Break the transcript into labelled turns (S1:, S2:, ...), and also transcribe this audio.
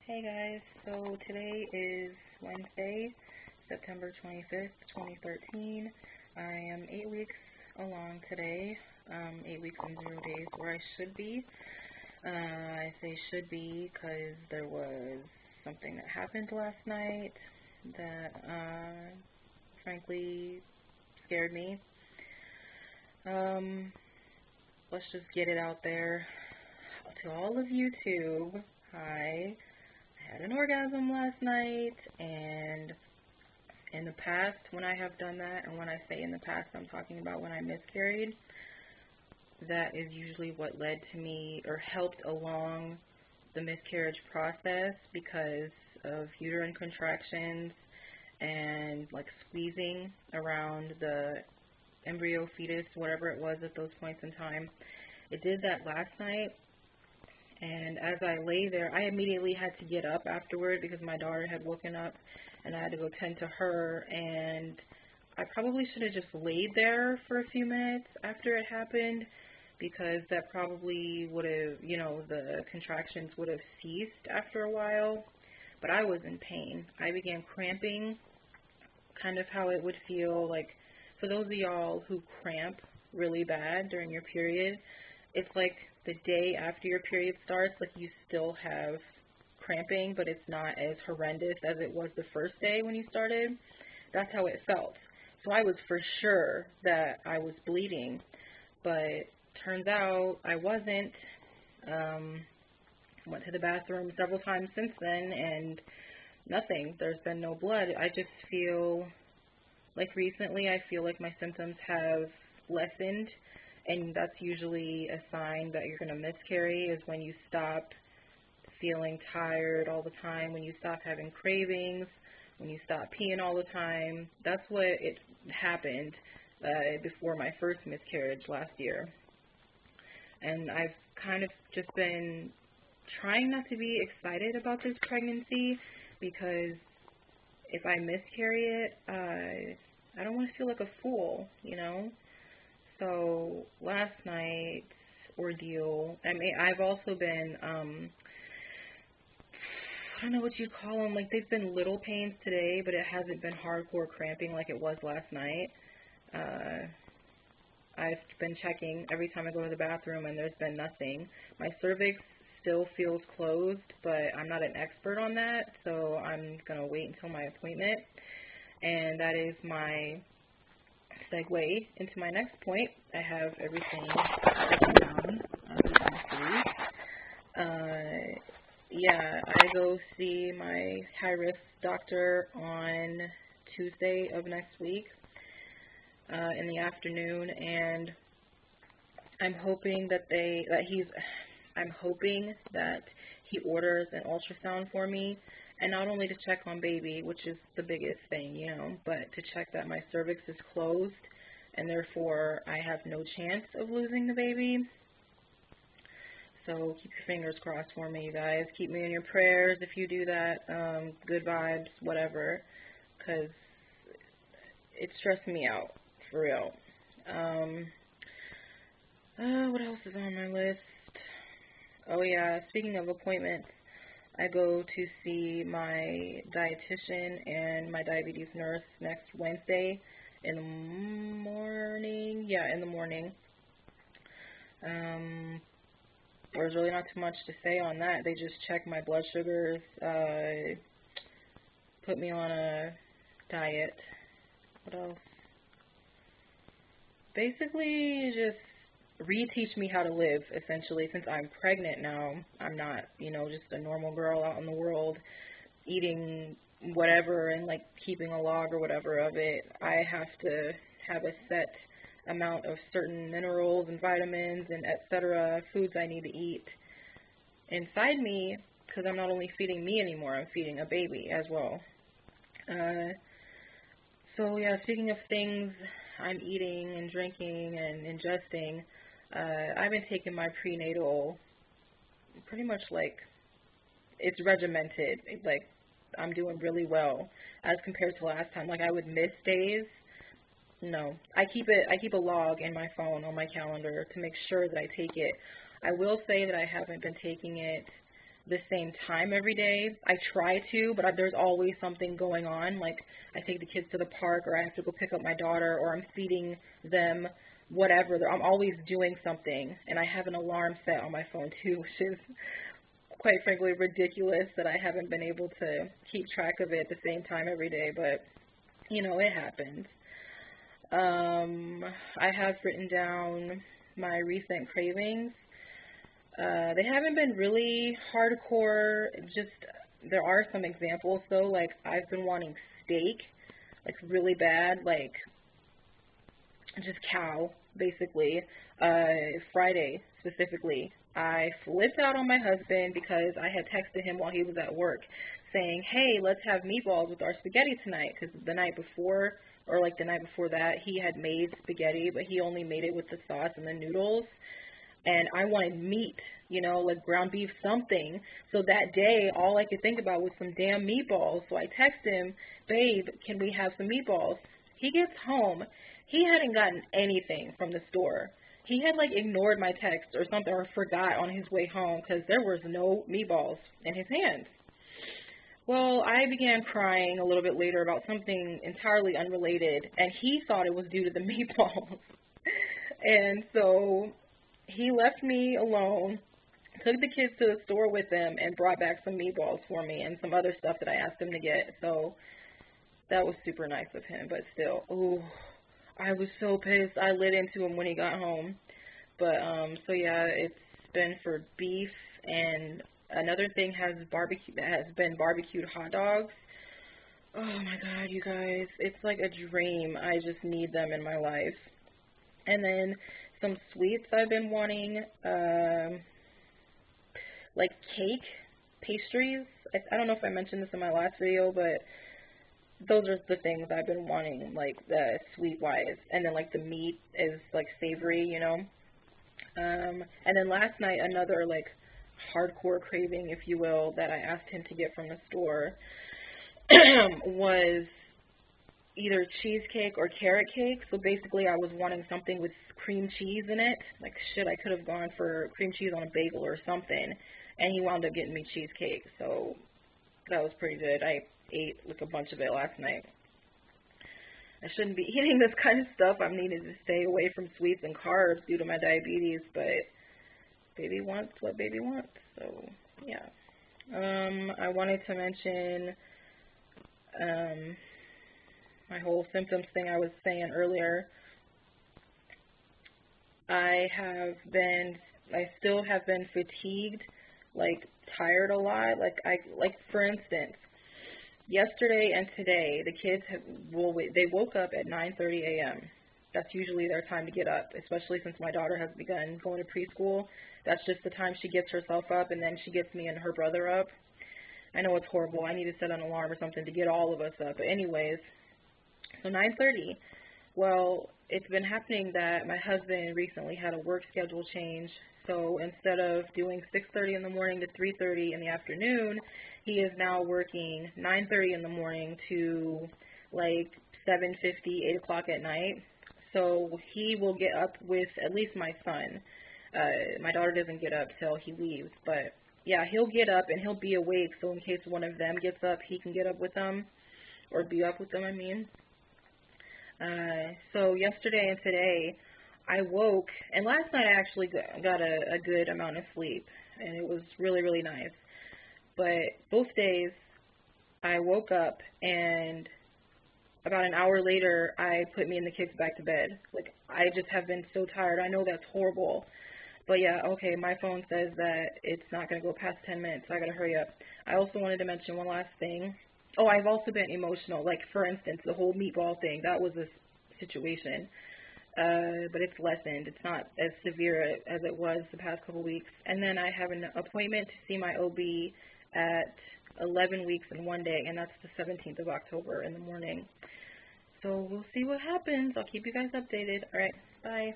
S1: Hey guys, so today is Wednesday, September 25th, 2013. I am 8 weeks along today, 8 weeks and 0 days where I should be. I say should be because there was something that happened last night that frankly scared me. Let's just get it out there to all of YouTube. Hi. I had an orgasm last night, and in the past, when I have done that, and when I say in the past, I'm talking about when I miscarried, that is usually what led to me or helped along the miscarriage process because of uterine contractions and like squeezing around the embryo, fetus, whatever it was at those points in time. It did that last night. And as I lay there, I immediately had to get up afterward because my daughter had woken up and I had to go tend to her. And I probably should have just laid there for a few minutes after it happened because that probably would have, the contractions would have ceased after a while. But I was in pain. I began cramping, kind of how it would feel like for those of y'all who cramp really bad during your period. It's like the day after your period starts, like you still have cramping, but it's not as horrendous as it was the first day when you started. That's how it felt. So I was for sure that I was bleeding, but turns out I wasn't. Went to the bathroom several times since then, and nothing. There's been no blood. I just feel like recently I feel like my symptoms have lessened. And that's usually a sign that you're going to miscarry is when you stop feeling tired all the time, when you stop having cravings, when you stop peeing all the time. That's what it happened before my first miscarriage last year. And I've kind of just been trying not to be excited about this pregnancy because if I miscarry it, I don't want to feel like a fool, So last night's ordeal, I've also been, I don't know what you'd call them, like they've been little pains today, but it hasn't been hardcore cramping like it was last night. I've been checking every time I go to the bathroom and there's been nothing. My cervix still feels closed, but I'm not an expert on that, so I'm going to wait until my appointment. And that is my segue into my next point. I have everything written down, as you can see. I go see my high-risk doctor on Tuesday of next week in the afternoon, and I'm hoping that he orders an ultrasound for me, and not only to check on baby, which is the biggest thing, but to check that my cervix is closed, and therefore I have no chance of losing the baby. So keep your fingers crossed for me, you guys. Keep me in your prayers if you do that. Good vibes, whatever, because it's stressing me out, for real. What else is on my list? Oh yeah, speaking of appointments, I go to see my dietitian and my diabetes nurse next Wednesday in the morning. Yeah, in the morning. There's really not too much to say on that. They just check my blood sugars, put me on a diet. What else? Basically, just reteach me how to live, essentially, since I'm pregnant now. I'm not, just a normal girl out in the world eating whatever and, like, keeping a log or whatever of it. I have to have a set amount of certain minerals and vitamins and etc. foods I need to eat inside me because I'm not only feeding me anymore, I'm feeding a baby as well. So, yeah, speaking of things I'm eating and drinking and ingesting, I've been taking my prenatal pretty much like it's regimented. Like I'm doing really well as compared to last time. Like I would miss days. No, I keep a log in my phone on my calendar to make sure that I take it. I will say that I haven't been taking it the same time every day. I try to, but there's always something going on. Like, I take the kids to the park, or I have to go pick up my daughter, or I'm feeding them, whatever. I'm always doing something, and I have an alarm set on my phone too, which is quite frankly ridiculous that I haven't been able to keep track of it at the same time every day, but you know, it happens. I have written down my recent cravings. They haven't been really hardcore, just there are some examples though, like I've been wanting steak, like really bad, like just cow, basically. Friday specifically, I flipped out on my husband because I had texted him while he was at work saying, hey, let's have meatballs with our spaghetti tonight, because the night before, or like the night before that, he had made spaghetti, but he only made it with the sauce and the noodles, and I wanted meat, you know, like ground beef, something. So that day, all I could think about was some damn meatballs. So I texted him, babe, can we have some meatballs? He gets home. He hadn't gotten anything from the store. He had like ignored my text or something, or forgot on his way home, because there was no meatballs in his hands. Well, I began crying a little bit later about something entirely unrelated, and he thought it was due to the meatballs. And so he left me alone, took the kids to the store with him, and brought back some meatballs for me and some other stuff that I asked him to get. So that was super nice of him, but still, ooh, I was so pissed. I lit into him when he got home. But, so yeah, it's been for beef, and another thing has been barbecued hot dogs. Oh my god, you guys, it's like a dream. I just need them in my life. And then some sweets I've been wanting, like cake, pastries. I don't know if I mentioned this in my last video, but those are the things I've been wanting, like the sweet-wise. And then like the meat is like savory, you know. And then last night, another like hardcore craving, if you will, that I asked him to get from the store was either cheesecake or carrot cake. So basically I was wanting something with cream cheese in it. Like, shit, I could have gone for cream cheese on a bagel or something. And he wound up getting me cheesecake. So that was pretty good. I ate like a bunch of it last night. I shouldn't be eating this kind of stuff. I'm needing to stay away from sweets and carbs due to my diabetes, but baby wants what baby wants. So yeah. I wanted to mention my whole symptoms thing I was saying earlier. I still have been fatigued, like tired a lot. Like for instance, yesterday and today, the kids they woke up at 9:30 a.m. That's usually their time to get up, especially since my daughter has begun going to preschool. That's just the time she gets herself up, and then she gets me and her brother up. I know it's horrible. I need to set an alarm or something to get all of us up. But anyways, so 9:30. Well, it's been happening that my husband recently had a work schedule change. So instead of doing 6:30 in the morning to 3:30 in the afternoon, he is now working 9:30 in the morning to like 7:50, 8 o'clock at night. So he will get up with at least my son. My daughter doesn't get up till he leaves, but yeah, he'll get up and he'll be awake. So in case one of them gets up, he can get up with them, or be up with them, I mean. So yesterday and today, I woke, and last night I actually got a good amount of sleep, and it was really, really nice. But both days, I woke up, and about an hour later, I put me and the kids back to bed. Like, I just have been so tired. I know that's horrible. But yeah, okay, my phone says that it's not going to go past 10 minutes, so I got to hurry up. I also wanted to mention one last thing. Oh, I've also been emotional. Like, for instance, the whole meatball thing, that was a situation. But it's lessened. It's not as severe as it was the past couple weeks. And then I have an appointment to see my OB at 11 weeks and 1 day, and that's the 17th of October in the morning. So we'll see what happens. I'll keep you guys updated. All right, bye.